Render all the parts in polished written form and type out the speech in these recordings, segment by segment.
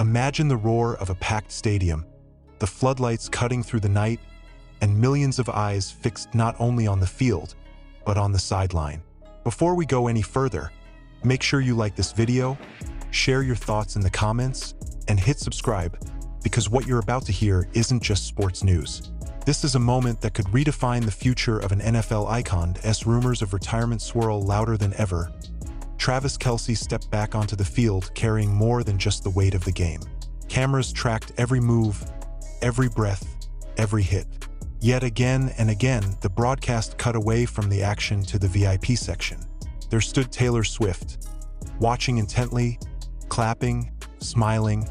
Imagine the roar of a packed stadium, the floodlights cutting through the night, and millions of eyes fixed not only on the field, but on the sideline. Before we go any further, make sure you like this video, share your thoughts in the comments, and hit subscribe, because what you're about to hear isn't just sports news. This is a moment that could redefine the future of an NFL icon as rumors of retirement swirl louder than ever. Travis Kelce stepped back onto the field carrying more than just the weight of the game. Cameras tracked every move, every breath, every hit. Yet again and again, the broadcast cut away from the action to the VIP section. There stood Taylor Swift, watching intently, clapping, smiling,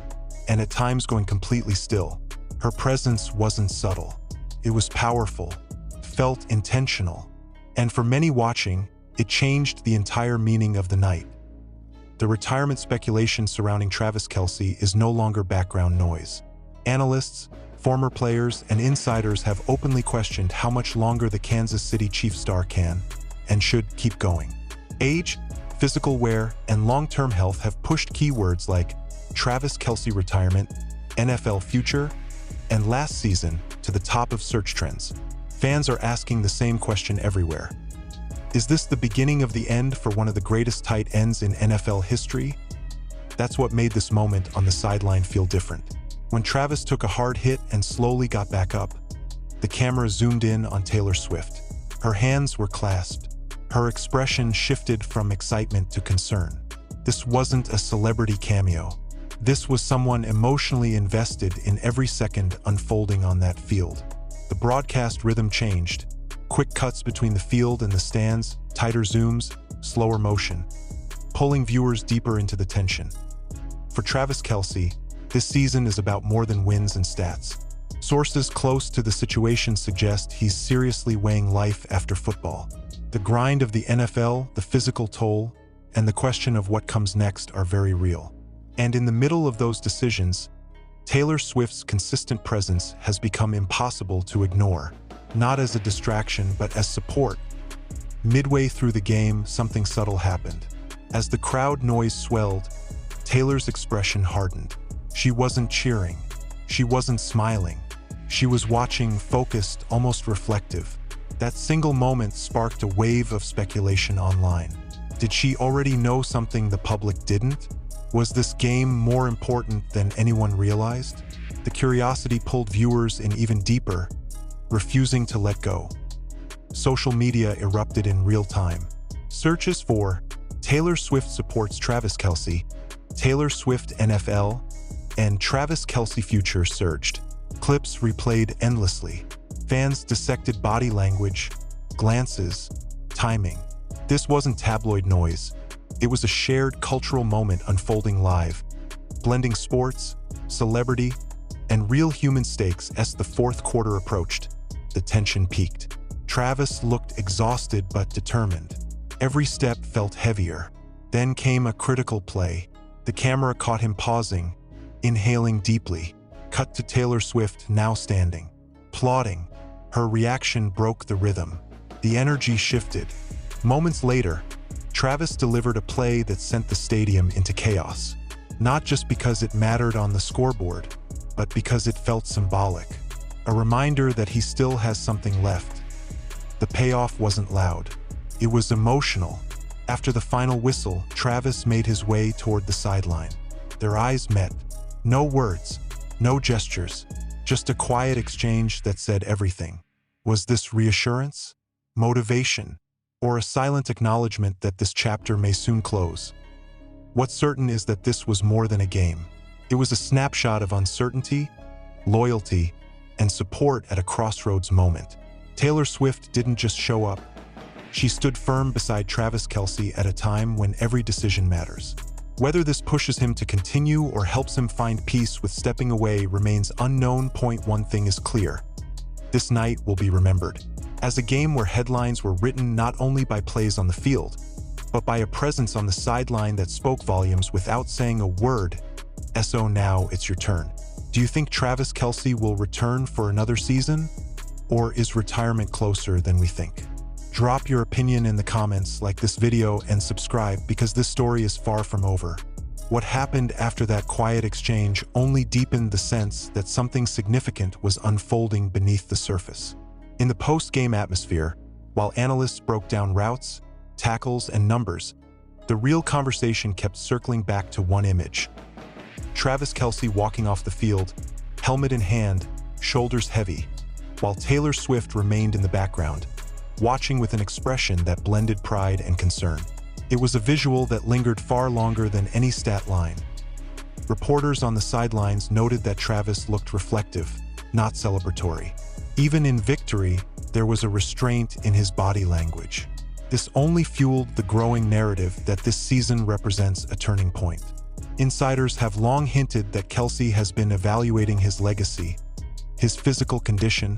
and at times going completely still. Her presence wasn't subtle. It was powerful, felt intentional, and for many watching, it changed the entire meaning of the night. The retirement speculation surrounding Travis Kelce is no longer background noise. Analysts, former players, and insiders have openly questioned how much longer the Kansas City Chiefs star can and should keep going. Age, physical wear, and long-term health have pushed keywords like Travis Kelce retirement, NFL future, and last season to the top of search trends. Fans are asking the same question everywhere. Is this the beginning of the end for one of the greatest tight ends in NFL history? That's what made this moment on the sideline feel different. When Travis took a hard hit and slowly got back up, the camera zoomed in on Taylor Swift. Her hands were clasped. Her expression shifted from excitement to concern. This wasn't a celebrity cameo. This was someone emotionally invested in every second unfolding on that field. The broadcast rhythm changed. Quick cuts between the field and the stands, tighter zooms, slower motion, pulling viewers deeper into the tension. For Travis Kelce, this season is about more than wins and stats. Sources close to the situation suggest he's seriously weighing life after football. The grind of the NFL, the physical toll, and the question of what comes next are very real. And in the middle of those decisions, Taylor Swift's consistent presence has become impossible to ignore, not as a distraction but as support. Midway through the game, something subtle happened. As the crowd noise swelled, Taylor's expression hardened. She wasn't cheering. She wasn't smiling. She was watching, focused, almost reflective. That single moment sparked a wave of speculation online. Did she already know something the public didn't? Was this game more important than anyone realized? The curiosity pulled viewers in even deeper, refusing to let go. Social media erupted in real time. Searches for Taylor Swift supports Travis Kelce, Taylor Swift NFL, and Travis Kelce future surged. Clips replayed endlessly. Fans dissected body language, glances, timing. This wasn't tabloid noise. It was a shared cultural moment unfolding live, blending sports, celebrity, and real human stakes. As the fourth quarter approached, the tension peaked. Travis looked exhausted but determined. Every step felt heavier. Then came a critical play. The camera caught him pausing, inhaling deeply. Cut to Taylor Swift now standing, applauding. Her reaction broke the rhythm. The energy shifted. Moments later, Travis delivered a play that sent the stadium into chaos. Not just because it mattered on the scoreboard, but because it felt symbolic. A reminder that he still has something left. The payoff wasn't loud. It was emotional. After the final whistle, Travis made his way toward the sideline. Their eyes met. No words, no gestures, just a quiet exchange that said everything. Was this reassurance, motivation, or a silent acknowledgement that this chapter may soon close? What's certain is that this was more than a game. It was a snapshot of uncertainty, loyalty, and support at a crossroads moment. Taylor Swift didn't just show up. She stood firm beside Travis Kelce at a time when every decision matters. Whether this pushes him to continue or helps him find peace with stepping away remains unknown. One thing is clear. This night will be remembered as a game where headlines were written not only by plays on the field, but by a presence on the sideline that spoke volumes without saying a word. So now it's your turn. Do you think Travis Kelce will return for another season? Or is retirement closer than we think? Drop your opinion in the comments, like this video, and subscribe because this story is far from over. What happened after that quiet exchange only deepened the sense that something significant was unfolding beneath the surface. In the post-game atmosphere, while analysts broke down routes, tackles, and numbers, the real conversation kept circling back to one image. Travis Kelce walking off the field, helmet in hand, shoulders heavy, while Taylor Swift remained in the background, watching with an expression that blended pride and concern. It was a visual that lingered far longer than any stat line. Reporters on the sidelines noted that Travis looked reflective, not celebratory. Even in victory, there was a restraint in his body language. This only fueled the growing narrative that this season represents a turning point. Insiders have long hinted that Kelce has been evaluating his legacy, his physical condition,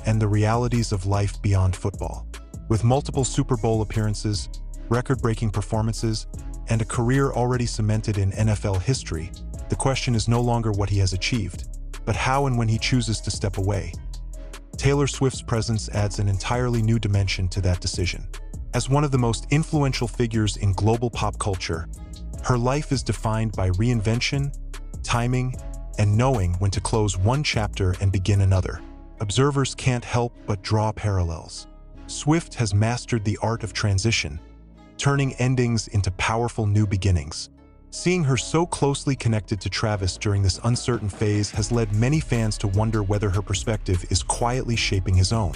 and the realities of life beyond football. With multiple Super Bowl appearances, record-breaking performances, and a career already cemented in NFL history, the question is no longer what he has achieved, but how and when he chooses to step away. Taylor Swift's presence adds an entirely new dimension to that decision. As one of the most influential figures in global pop culture, her life is defined by reinvention, timing, and knowing when to close one chapter and begin another. Observers can't help but draw parallels. Swift has mastered the art of transition, turning endings into powerful new beginnings. Seeing her so closely connected to Travis during this uncertain phase has led many fans to wonder whether her perspective is quietly shaping his own.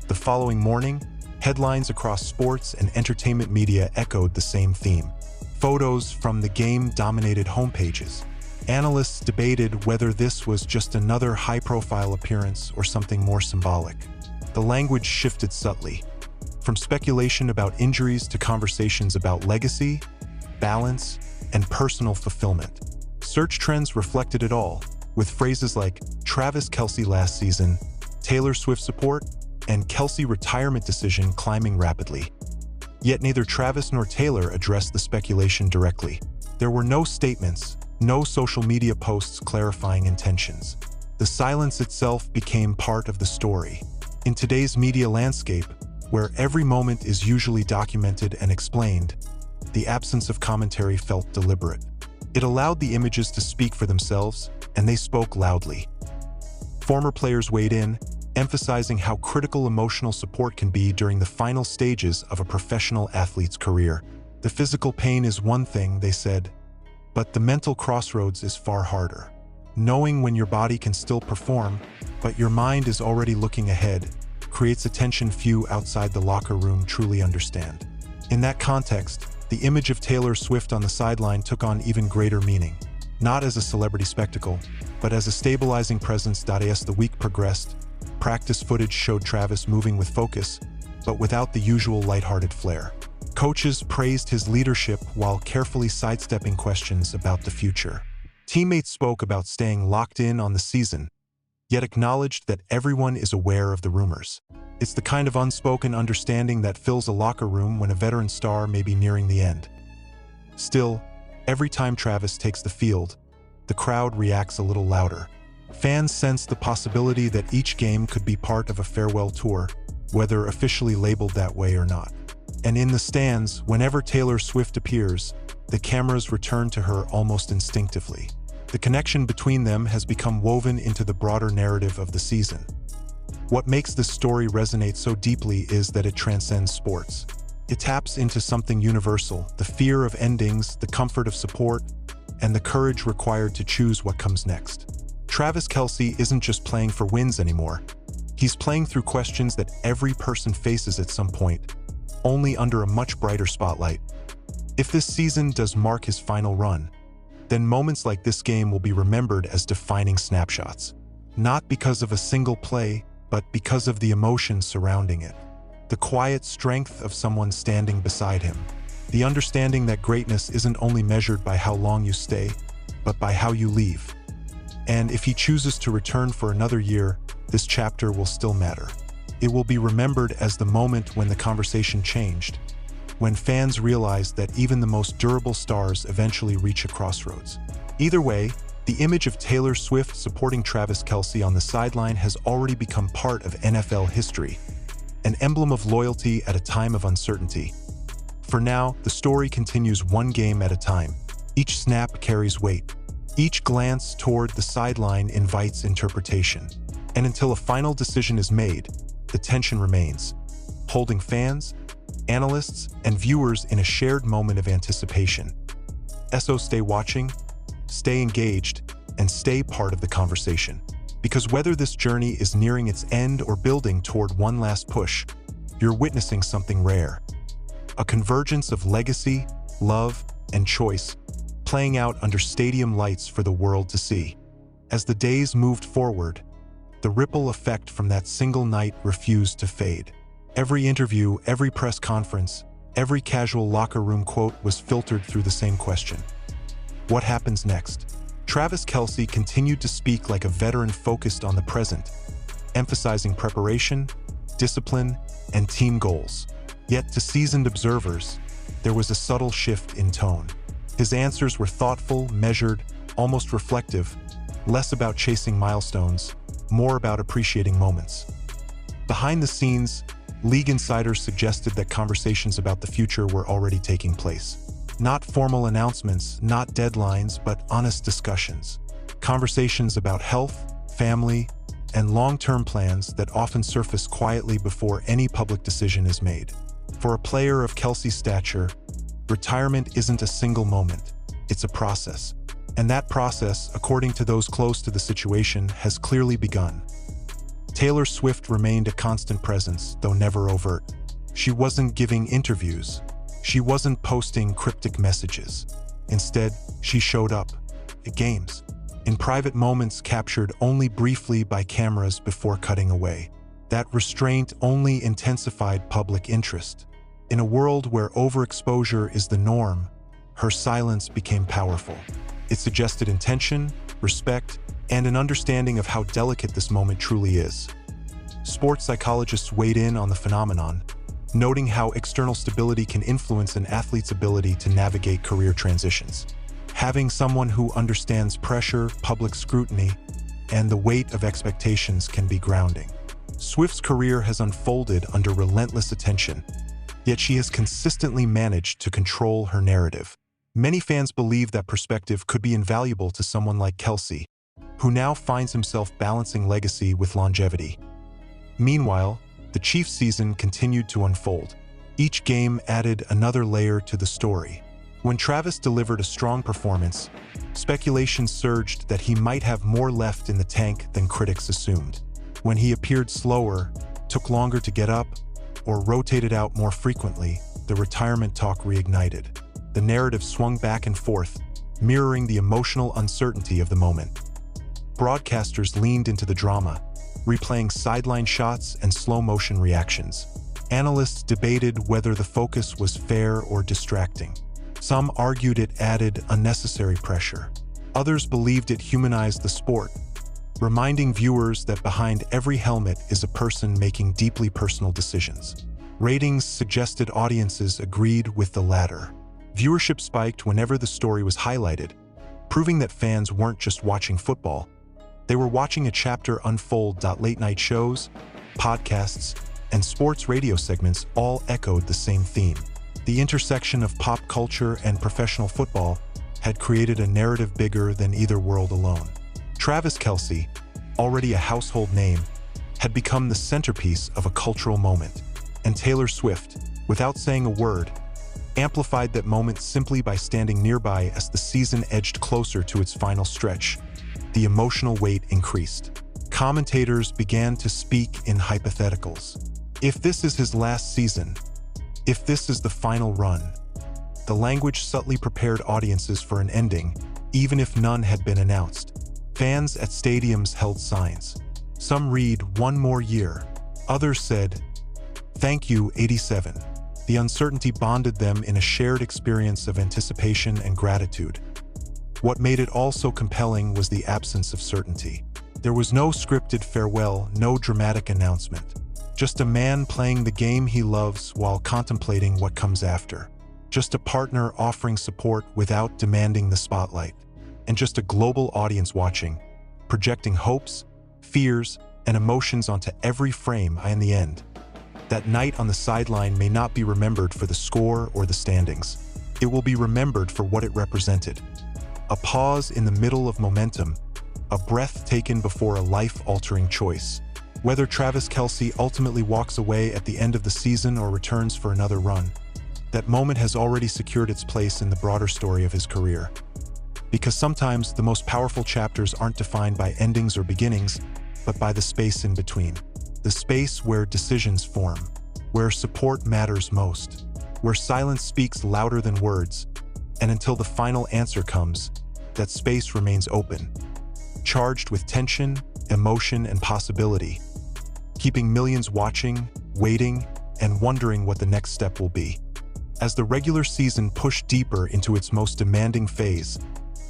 The following morning, headlines across sports and entertainment media echoed the same theme. Photos from the game dominated homepages. Analysts debated whether this was just another high-profile appearance or something more symbolic. The language shifted subtly, from speculation about injuries to conversations about legacy, balance, and personal fulfillment. Search trends reflected it all, with phrases like Travis Kelce last season, Taylor Swift support, and Kelce retirement decision climbing rapidly. Yet neither Travis nor Taylor addressed the speculation directly. There were no statements, no social media posts clarifying intentions. The silence itself became part of the story. In today's media landscape, where every moment is usually documented and explained, the absence of commentary felt deliberate. It allowed the images to speak for themselves, and they spoke loudly. Former players weighed in, emphasizing how critical emotional support can be during the final stages of a professional athlete's career. The physical pain is one thing, they said, but the mental crossroads is far harder. Knowing when your body can still perform, but your mind is already looking ahead, creates a tension few outside the locker room truly understand. In that context, the image of Taylor Swift on the sideline took on even greater meaning, not as a celebrity spectacle, but as a stabilizing presence. As the week progressed, practice footage showed Travis moving with focus, but without the usual lighthearted flair. Coaches praised his leadership while carefully sidestepping questions about the future. Teammates spoke about staying locked in on the season, yet acknowledged that everyone is aware of the rumors. It's the kind of unspoken understanding that fills a locker room when a veteran star may be nearing the end. Still, every time Travis takes the field, the crowd reacts a little louder. Fans sense the possibility that each game could be part of a farewell tour, whether officially labeled that way or not. And in the stands, whenever Taylor Swift appears, the cameras return to her almost instinctively. The connection between them has become woven into the broader narrative of the season. What makes this story resonate so deeply is that it transcends sports. It taps into something universal, the fear of endings, the comfort of support, and the courage required to choose what comes next. Travis Kelce isn't just playing for wins anymore. He's playing through questions that every person faces at some point, only under a much brighter spotlight. If this season does mark his final run, then moments like this game will be remembered as defining snapshots. Not because of a single play, but because of the emotion surrounding it. The quiet strength of someone standing beside him. The understanding that greatness isn't only measured by how long you stay, but by how you leave. And if he chooses to return for another year, this chapter will still matter. It will be remembered as the moment when the conversation changed, when fans realized that even the most durable stars eventually reach a crossroads. Either way, the image of Taylor Swift supporting Travis Kelce on the sideline has already become part of NFL history, an emblem of loyalty at a time of uncertainty. For now, the story continues one game at a time, Each snap carries weight. Each glance toward the sideline invites interpretation. And until a final decision is made, the tension remains, holding fans, analysts, and viewers in a shared moment of anticipation. So stay watching, stay engaged, and stay part of the conversation. Because whether this journey is nearing its end or building toward one last push, you're witnessing something rare. A convergence of legacy, love, and choice, playing out under stadium lights for the world to see. As the days moved forward, the ripple effect from that single night refused to fade. Every interview, every press conference, every casual locker room quote was filtered through the same question. What happens next? Travis Kelce continued to speak like a veteran focused on the present, emphasizing preparation, discipline, and team goals. Yet to seasoned observers, there was a subtle shift in tone. His answers were thoughtful, measured, almost reflective, less about chasing milestones, more about appreciating moments. Behind the scenes, league insiders suggested that conversations about the future were already taking place. Not formal announcements, not deadlines, but honest discussions. Conversations about health, family, and long-term plans that often surface quietly before any public decision is made. For a player of Kelce's stature, retirement isn't a single moment, it's a process. And that process, according to those close to the situation, has clearly begun. Taylor Swift remained a constant presence, though never overt. She wasn't giving interviews. She wasn't posting cryptic messages. Instead, she showed up at games, in private moments captured only briefly by cameras before cutting away. That restraint only intensified public interest. In a world where overexposure is the norm, her silence became powerful. It suggested intention, respect, and an understanding of how delicate this moment truly is. Sports psychologists weighed in on the phenomenon, noting how external stability can influence an athlete's ability to navigate career transitions. Having someone who understands pressure, public scrutiny, and the weight of expectations can be grounding. Swift's career has unfolded under relentless attention, yet she has consistently managed to control her narrative. Many fans believe that perspective could be invaluable to someone like Kelce, who now finds himself balancing legacy with longevity. Meanwhile, the Chiefs' season continued to unfold. Each game added another layer to the story. When Travis delivered a strong performance, speculation surged that he might have more left in the tank than critics assumed. When he appeared slower, took longer to get up, or rotated out more frequently, the retirement talk reignited. The narrative swung back and forth, mirroring the emotional uncertainty of the moment. Broadcasters leaned into the drama, replaying sideline shots and slow-motion reactions. Analysts debated whether the focus was fair or distracting. Some argued it added unnecessary pressure. Others believed it humanized the sport, reminding viewers that behind every helmet is a person making deeply personal decisions. Ratings suggested audiences agreed with the latter. Viewership spiked whenever the story was highlighted, proving that fans weren't just watching football, they were watching a chapter unfold. Late-night shows, podcasts, and sports radio segments all echoed the same theme. The intersection of pop culture and professional football had created a narrative bigger than either world alone. Travis Kelce, already a household name, had become the centerpiece of a cultural moment, and Taylor Swift, without saying a word, amplified that moment simply by standing nearby as the season edged closer to its final stretch. The emotional weight increased. Commentators began to speak in hypotheticals. If this is his last season, if this is the final run, the language subtly prepared audiences for an ending, even if none had been announced. Fans at stadiums held signs. Some read, "One more year." Others said, "Thank you, 87." The uncertainty bonded them in a shared experience of anticipation and gratitude. What made it all so compelling was the absence of certainty. There was no scripted farewell, no dramatic announcement. Just a man playing the game he loves while contemplating what comes after. Just a partner offering support without demanding the spotlight. And just a global audience watching, projecting hopes, fears, and emotions onto every frame. In the end, that night on the sideline may not be remembered for the score or the standings, It will be remembered for what it represented. A pause in the middle of momentum, a breath taken before a life-altering choice. Whether Travis Kelce ultimately walks away at the end of the season or returns for another run, that moment has already secured its place in the broader story of his career. Because sometimes the most powerful chapters aren't defined by endings or beginnings, but by the space in between. The space where decisions form, where support matters most, where silence speaks louder than words, and until the final answer comes, that space remains open, charged with tension, emotion, and possibility, keeping millions watching, waiting, and wondering what the next step will be. As the regular season pushed deeper into its most demanding phase,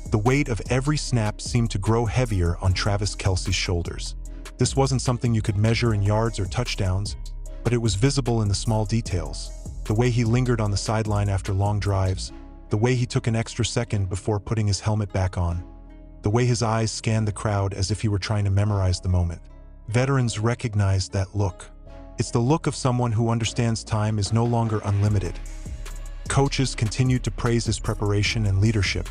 the weight of every snap seemed to grow heavier on Travis Kelce's shoulders. This wasn't something you could measure in yards or touchdowns, but it was visible in the small details. The way he lingered on the sideline after long drives, the way he took an extra second before putting his helmet back on, the way his eyes scanned the crowd as if he were trying to memorize the moment. Veterans recognized that look. It's the look of someone who understands time is no longer unlimited. Coaches continued to praise his preparation and leadership,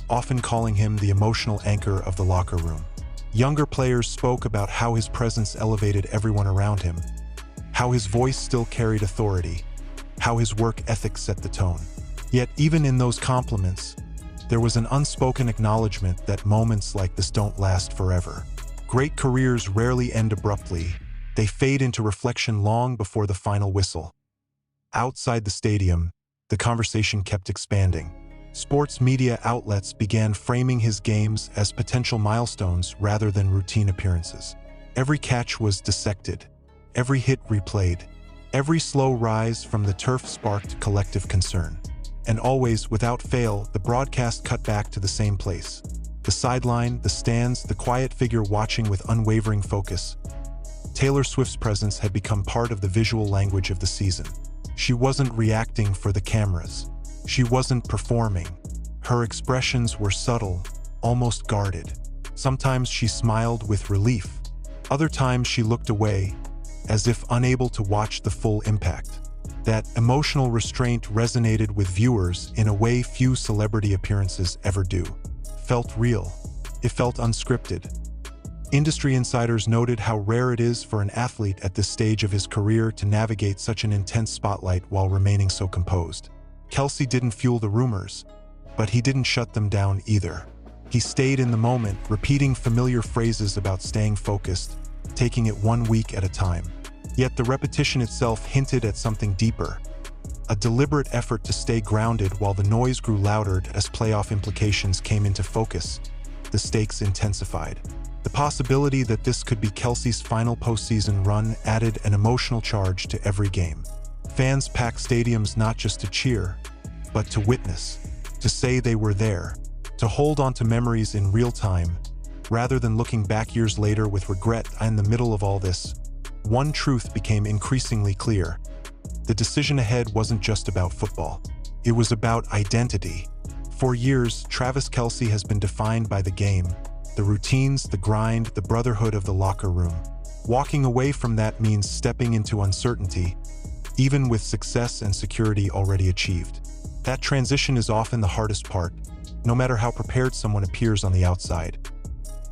often calling him the emotional anchor of the locker room. Younger players spoke about how his presence elevated everyone around him, how his voice still carried authority, how his work ethic set the tone. Yet even in those compliments, there was an unspoken acknowledgement that moments like this don't last forever. Great careers rarely end abruptly. They fade into reflection long before the final whistle. Outside the stadium, the conversation kept expanding. Sports media outlets began framing his games as potential milestones rather than routine appearances. Every catch was dissected, every hit replayed, every slow rise from the turf sparked collective concern. And always, without fail, the broadcast cut back to the same place. The sideline, the stands, the quiet figure watching with unwavering focus. Taylor Swift's presence had become part of the visual language of the season. She wasn't reacting for the cameras. She wasn't performing. Her expressions were subtle, almost guarded. Sometimes she smiled with relief. Other times she looked away, as if unable to watch the full impact. That emotional restraint resonated with viewers in a way few celebrity appearances ever do. Felt real. It felt unscripted. Industry insiders noted how rare it is for an athlete at this stage of his career to navigate such an intense spotlight while remaining so composed. Kelce didn't fuel the rumors, but he didn't shut them down either. He stayed in the moment, repeating familiar phrases about staying focused, taking it 1 week at a time. Yet the repetition itself hinted at something deeper, a deliberate effort to stay grounded while the noise grew louder as playoff implications came into focus. The stakes intensified. The possibility that this could be Kelce's final postseason run added an emotional charge to every game. Fans packed stadiums not just to cheer, but to witness, to say they were there, to hold on to memories in real time, rather than looking back years later with regret. In the middle of all this, one truth became increasingly clear. The decision ahead wasn't just about football. It was about identity. For years, Travis Kelce has been defined by the game, the routines, the grind, the brotherhood of the locker room. Walking away from that means stepping into uncertainty, even with success and security already achieved. That transition is often the hardest part, no matter how prepared someone appears on the outside.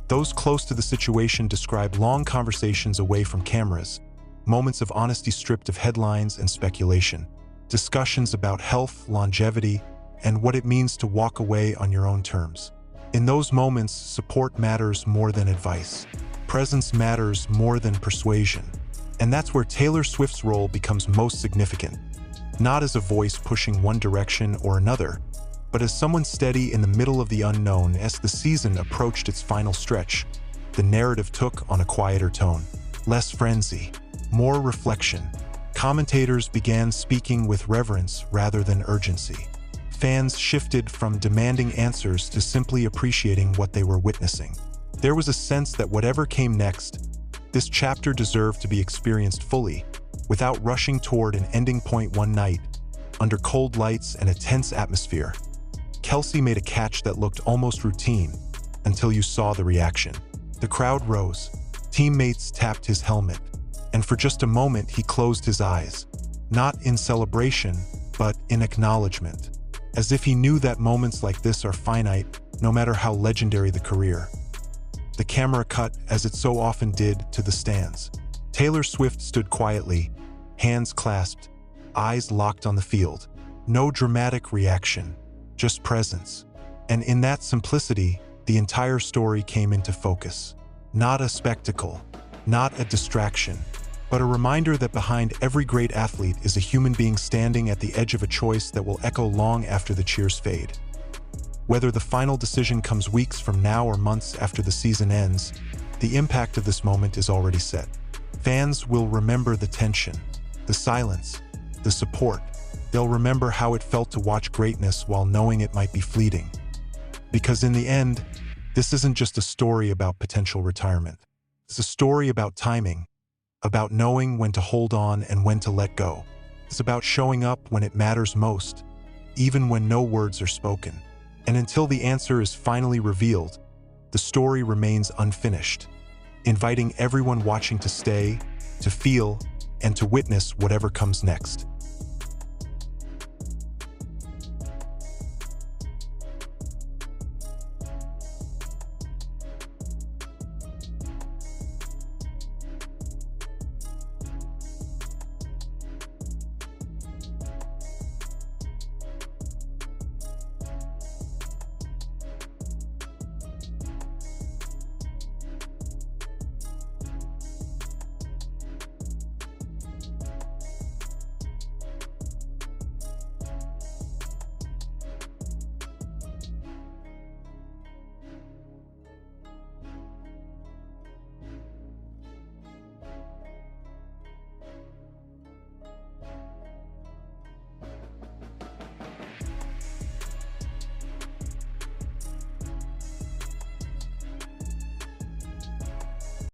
Those close to the situation describe long conversations away from cameras, moments of honesty stripped of headlines and speculation, discussions about health, longevity, and what it means to walk away on your own terms. In those moments, support matters more than advice. Presence matters more than persuasion. And that's where Taylor Swift's role becomes most significant. Not as a voice pushing one direction or another, but as someone steady in the middle of the unknown. As the season approached its final stretch, the narrative took on a quieter tone. Less frenzy, more reflection. Commentators began speaking with reverence rather than urgency. Fans shifted from demanding answers to simply appreciating what they were witnessing. There was a sense that whatever came next, this chapter deserved to be experienced fully, without rushing toward an ending point one night, under cold lights and a tense atmosphere. Kelce made a catch that looked almost routine, until you saw the reaction. The crowd rose, teammates tapped his helmet, and for just a moment he closed his eyes, not in celebration, but in acknowledgement. as if he knew that moments like this are finite, no matter how legendary the career. The camera cut, as it so often did, to the stands. Taylor Swift stood quietly, hands clasped, eyes locked on the field. No dramatic reaction, just presence. And in that simplicity, the entire story came into focus. Not a spectacle, not a distraction, but a reminder that behind every great athlete is a human being standing at the edge of a choice that will echo long after the cheers fade. Whether the final decision comes weeks from now or months after the season ends, the impact of this moment is already set. Fans will remember the tension, the silence, the support. They'll remember how it felt to watch greatness while knowing it might be fleeting. Because in the end, this isn't just a story about potential retirement. It's a story about timing, about knowing when to hold on and when to let go. It's about showing up when it matters most, even when no words are spoken. And until the answer is finally revealed, the story remains unfinished, inviting everyone watching to stay, to feel, and to witness whatever comes next.